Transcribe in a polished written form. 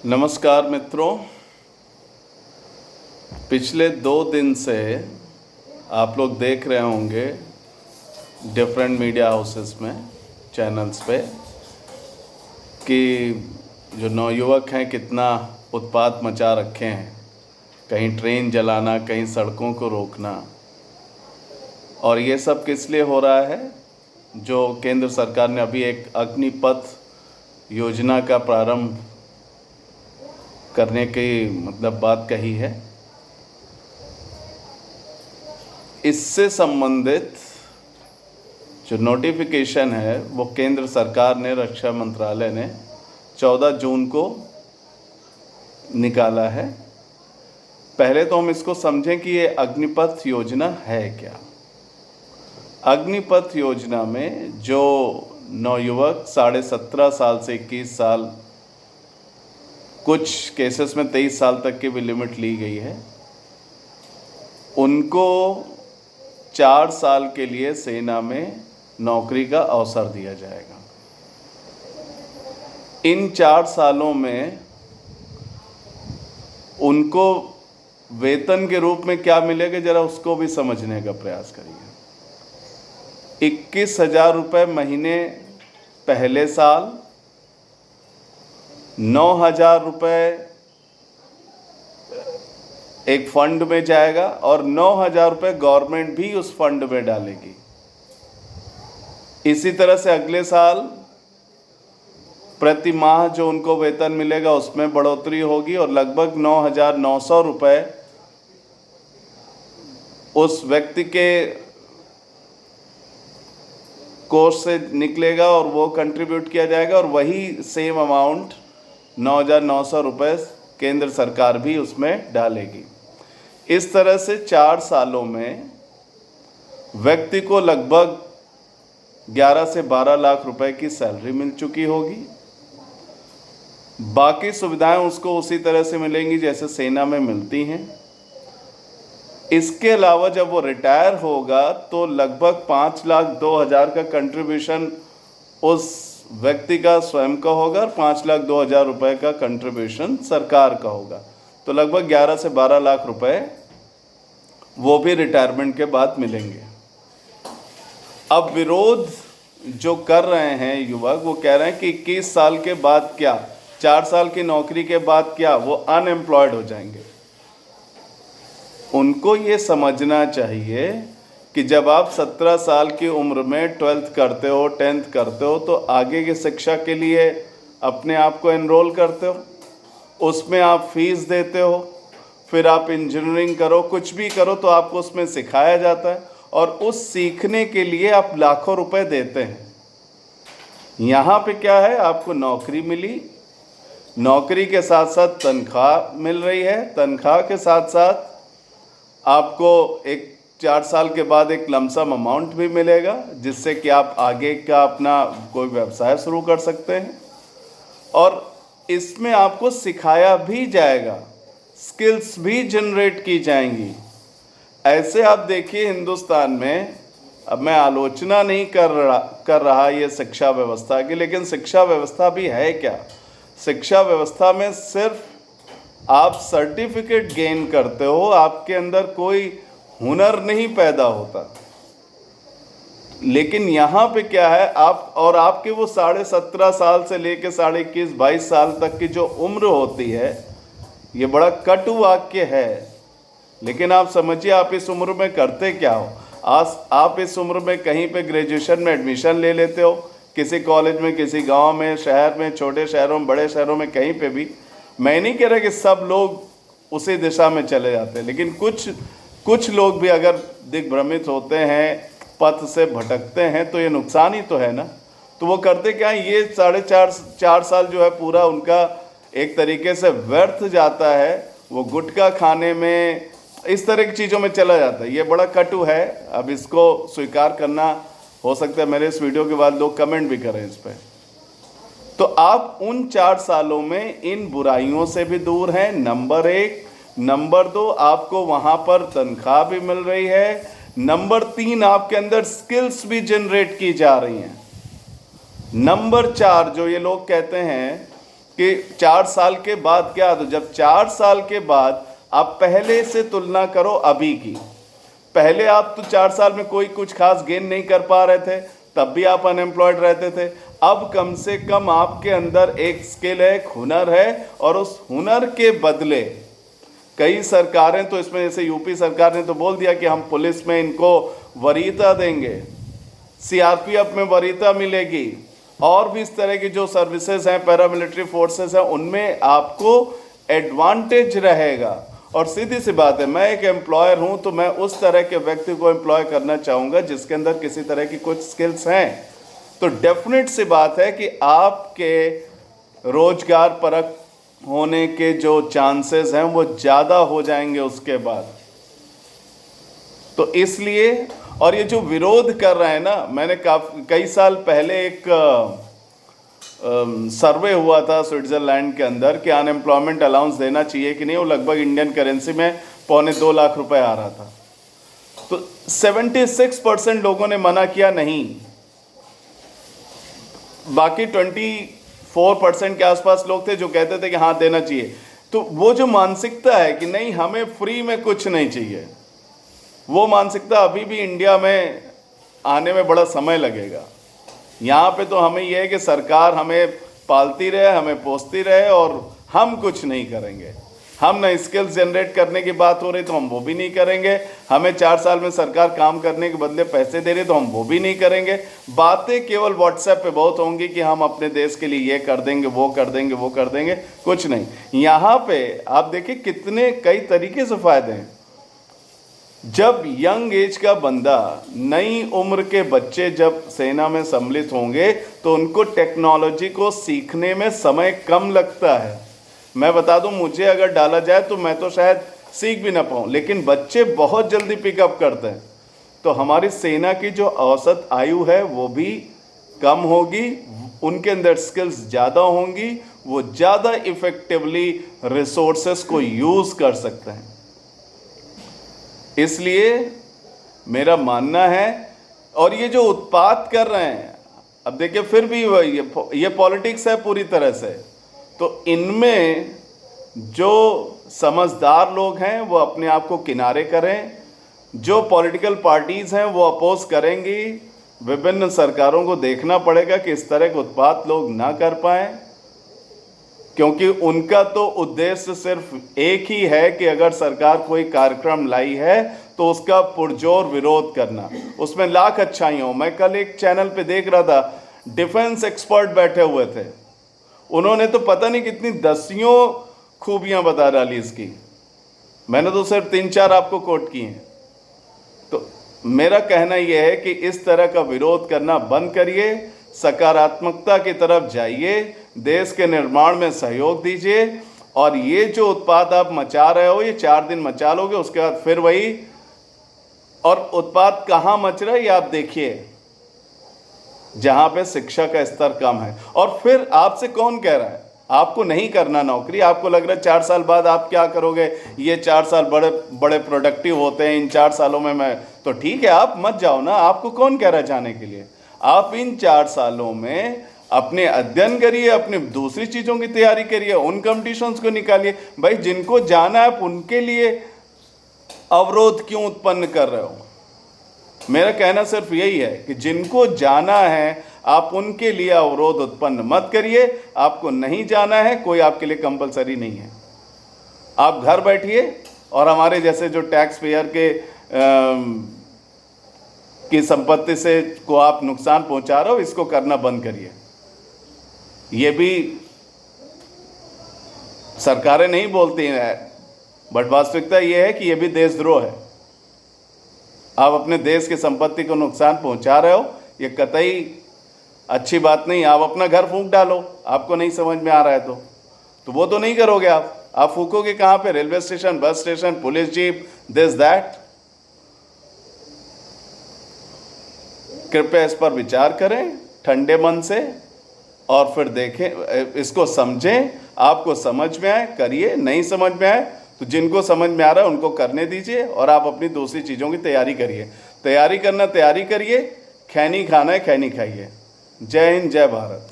नमस्कार मित्रों, पिछले 2 दिन से आप लोग देख रहे होंगे डिफरेंट मीडिया हाउसेस में, चैनल्स पे कि जो नवयुवक हैं कितना उत्पात मचा रखे हैं। कहीं ट्रेन जलाना, कहीं सड़कों को रोकना। और ये सब किस लिए हो रहा है? जो केंद्र सरकार ने अभी एक अग्निपथ योजना का प्रारंभ करने की बात कही है। इससे संबंधित जो नोटिफिकेशन है वो केंद्र सरकार ने, रक्षा मंत्रालय ने 14 जून को निकाला है। पहले तो हम इसको समझें कि ये अग्निपथ योजना है क्या। अग्निपथ योजना में जो नवयुवक 17.5 साल से 21 साल, कुछ केसेस में 23 साल तक की भी लिमिट ली गई है, उनको 4 साल के लिए सेना में नौकरी का अवसर दिया जाएगा। इन 4 सालों में उनको वेतन के रूप में क्या मिलेगा, जरा उसको भी समझने का प्रयास करिए। 21,000 रुपये महीने पहले साल, 9,000 रुपये एक फंड में जाएगा और 9,000 रुपये गवर्नमेंट भी उस फंड में डालेगी। इसी तरह से अगले साल प्रति माह जो उनको वेतन मिलेगा उसमें बढ़ोतरी होगी और लगभग 9,900 रुपये उस व्यक्ति के कोर्स से निकलेगा और वो कंट्रीब्यूट किया जाएगा और वही सेम अमाउंट 9,900 रुपये केंद्र सरकार भी उसमें डालेगी। इस तरह से 4 सालों में व्यक्ति को लगभग 11 से 12 लाख रुपए की सैलरी मिल चुकी होगी। बाकी सुविधाएं उसको उसी तरह से मिलेंगी जैसे सेना में मिलती हैं। इसके अलावा जब वो रिटायर होगा तो लगभग 5,02,000 का कंट्रीब्यूशन उस व्यक्ति का स्वयं का होगा और 5,02,000 रुपये का कंट्रीब्यूशन सरकार का होगा। तो लगभग 11 से 12 लाख रुपए वो भी रिटायरमेंट के बाद मिलेंगे। अब विरोध जो कर रहे हैं युवक, वो कह रहे हैं कि 21 साल के बाद क्या, 4 साल की नौकरी के बाद क्या वो अनएम्प्लॉयड हो जाएंगे। उनको ये समझना चाहिए कि जब आप 17 साल की उम्र में 12th करते हो, 10th करते हो, तो आगे की शिक्षा के लिए अपने आप को एनरोल करते हो, उसमें आप फीस देते हो, फिर आप इंजीनियरिंग करो, कुछ भी करो तो आपको उसमें सिखाया जाता है और उस सीखने के लिए आप लाखों रुपए देते हैं। यहाँ पे क्या है, आपको नौकरी मिली, नौकरी के साथ साथ तनख्वाह मिल रही है, तनख्वाह के साथ साथ आपको एक 4 साल के बाद एक लमसम अमाउंट भी मिलेगा जिससे कि आप आगे का अपना कोई व्यवसाय शुरू कर सकते हैं और इसमें आपको सिखाया भी जाएगा, स्किल्स भी जनरेट की जाएंगी। ऐसे आप देखिए हिंदुस्तान में, अब मैं आलोचना नहीं कर रहा ये शिक्षा व्यवस्था की, लेकिन शिक्षा व्यवस्था भी है क्या? शिक्षा व्यवस्था में सिर्फ आप सर्टिफिकेट गेन करते हो, आपके अंदर कोई हुनर नहीं पैदा होता। लेकिन यहाँ पे क्या है, आप और आपके वो 17.5 साल से लेके 21-22 साल तक की जो उम्र होती है, ये बड़ा कटु वाक्य है, लेकिन आप समझिए आप इस उम्र में करते क्या हो। आप इस उम्र में कहीं पे ग्रेजुएशन में एडमिशन ले लेते हो, किसी कॉलेज में, किसी गांव में, शहर में, छोटे शहरों में, बड़े शहरों में, कहीं पे भी। मैं नहीं कह रहा कि सब लोग उसी दिशा में चले जाते हैं, लेकिन कुछ लोग भी अगर दिग्भ्रमित होते हैं, पथ से भटकते हैं, तो ये नुकसान ही तो है ना। तो वो करते क्या है, ये 4.5 साल जो है पूरा उनका एक तरीके से व्यर्थ जाता है। वो गुटखा खाने में, इस तरह की चीज़ों में चला जाता है। ये बड़ा कटु है, अब इसको स्वीकार करना, हो सकता है मेरे इस वीडियो के बाद लोग कमेंट भी करें इस पर। तो आप उन 4 सालों में इन बुराइयों से भी दूर हैं, नंबर 1। नंबर 2, आपको वहाँ पर तनख्वाह भी मिल रही है। नंबर 3, आपके अंदर स्किल्स भी जनरेट की जा रही हैं। नंबर 4, जो ये लोग कहते हैं कि 4 साल के बाद क्या, तो जब 4 साल के बाद आप पहले से तुलना करो अभी की, पहले आप तो 4 साल में कोई कुछ खास गेन नहीं कर पा रहे थे, तब भी आप अनएम्प्लॉयड रहते थे। अब कम से कम आपके अंदर एक स्किल है, एक हुनर है, और उस हुनर के बदले कई सरकारें तो इसमें, जैसे यूपी सरकार ने तो बोल दिया कि हम पुलिस में इनको वरीयता देंगे, सीआरपीएफ में वरीयता मिलेगी, और भी इस तरह की जो सर्विसेज हैं, पैरामिलिट्री फोर्सेस हैं, उनमें आपको एडवांटेज रहेगा। और सीधी सी बात है, मैं एक एम्प्लॉयर हूं तो मैं उस तरह के व्यक्ति को एम्प्लॉय करना चाहूँगा जिसके अंदर किसी तरह की कुछ स्किल्स हैं। तो डेफिनेट सी बात है कि आपके रोजगार परक होने के जो चांसेस हैं वो ज़्यादा हो जाएंगे उसके बाद। तो इसलिए, और ये जो विरोध कर रहे हैं ना, मैंने कई साल पहले एक सर्वे हुआ था स्विट्ज़रलैंड के अंदर कि अनएम्प्लॉयमेंट अलाउंस देना चाहिए कि नहीं, वो लगभग इंडियन करेंसी में 2.25 लाख रुपए आ रहा था। तो 76% लोगों ने मना किया नहीं, बाकी 24% के आसपास लोग थे जो कहते थे कि हाँ देना चाहिए। तो वो जो मानसिकता है कि नहीं हमें फ्री में कुछ नहीं चाहिए, वो मानसिकता अभी भी इंडिया में आने में बड़ा समय लगेगा। यहाँ पे तो हमें यह है कि सरकार हमें पालती रहे, हमें पोसती रहे, और हम कुछ नहीं करेंगे। हम ना स्किल्स जनरेट करने की बात हो रही तो हम वो भी नहीं करेंगे, हमें 4 साल में सरकार काम करने के बदले पैसे दे रही तो हम वो भी नहीं करेंगे। बातें केवल व्हाट्सएप पे बहुत होंगी कि हम अपने देश के लिए ये कर देंगे, वो कर देंगे, वो कर देंगे, कुछ नहीं। यहाँ पे आप देखिए कितने कई तरीके से फ़ायदे हैं। जब यंग एज का बंदा, नई उम्र के बच्चे जब सेना में सम्मिलित होंगे तो उनको टेक्नोलॉजी को सीखने में समय कम लगता है। मैं बता दूं, मुझे अगर डाला जाए तो मैं तो शायद सीख भी ना पाऊं, लेकिन बच्चे बहुत जल्दी पिकअप करते हैं। तो हमारी सेना की जो औसत आयु है वो भी कम होगी, उनके अंदर स्किल्स ज़्यादा होंगी, वो ज़्यादा इफ़ेक्टिवली रिसोर्सेस को यूज़ कर सकते हैं। इसलिए मेरा मानना है, और ये जो उत्पात कर रहे हैं, अब देखिए फिर भी ये पॉलिटिक्स है पूरी तरह से, तो इनमें जो समझदार लोग हैं वो अपने आप को किनारे करें, जो पॉलिटिकल पार्टीज़ हैं वो अपोज करेंगी। विभिन्न सरकारों को देखना पड़ेगा कि इस तरह के उत्पात लोग ना कर पाएँ, क्योंकि उनका तो उद्देश्य सिर्फ एक ही है कि अगर सरकार कोई कार्यक्रम लाई है तो उसका पुरजोर विरोध करना, उसमें लाख अच्छाइयाँ हो। मैं कल एक चैनल पे देख रहा था, डिफेंस एक्सपर्ट बैठे हुए थे, उन्होंने तो पता नहीं कितनी दसियों खूबियाँ बता डाली इसकी, मैंने तो सिर्फ 3-4 आपको कोट की हैं। तो मेरा कहना यह है कि इस तरह का विरोध करना बंद करिए, सकारात्मकता की तरफ जाइए, देश के निर्माण में सहयोग दीजिए, और ये जो उत्पाद आप मचा रहे हो ये 4 दिन मचा लोगे, उसके बाद फिर वही। और उत्पाद कहाँ मच रहा है ये आप देखिए, जहाँ पे शिक्षा का स्तर कम है। और फिर आपसे कौन कह रहा है आपको नहीं करना नौकरी? आपको लग रहा है 4 साल बाद आप क्या करोगे, ये 4 साल बड़े बड़े प्रोडक्टिव होते हैं, इन 4 सालों में मैं, तो ठीक है आप मत जाओ ना, आपको कौन कह रहा है जाने के लिए? आप इन 4 सालों में अपने अध्ययन करिए, अपनी दूसरी चीज़ों की तैयारी करिए, उन कंपटीशंस को निकालिए। भाई जिनको जाना है उनके लिए अवरोध क्यों उत्पन्न कर रहे हो? मेरा कहना सिर्फ यही है कि जिनको जाना है आप उनके लिए अवरोध उत्पन्न मत करिए। आपको नहीं जाना है, कोई आपके लिए कंपलसरी नहीं है। आप घर बैठिए और हमारे जैसे जो टैक्स पेयर की संपत्ति से को आप नुकसान पहुंचा रहे हो, इसको करना बंद करिए। ये भी सरकारें नहीं बोलती हैं, बट वास्तविकता ये है कि ये भी देशद्रोह है। आप अपने देश की संपत्ति को नुकसान पहुंचा रहे हो, ये कतई अच्छी बात नहीं। आप अपना घर फूंक डालो, आपको नहीं समझ में आ रहा है तो वो तो नहीं करोगे। आप फूकोगे कहाँ पे? Railway station, bus station, police jeep, this that. कृपया इस पर विचार करें ठंडे मन से, और फिर देखें, इसको समझें, आपको समझ में आए करिए, नहीं समझ में आए तो जिनको समझ में आ रहा है उनको करने दीजिए, और आप अपनी दूसरी चीज़ों की तैयारी करिए। तैयारी करना तैयारी करिए, खैनी खाना है खैनी खाइए। जय हिंद, जय भारत।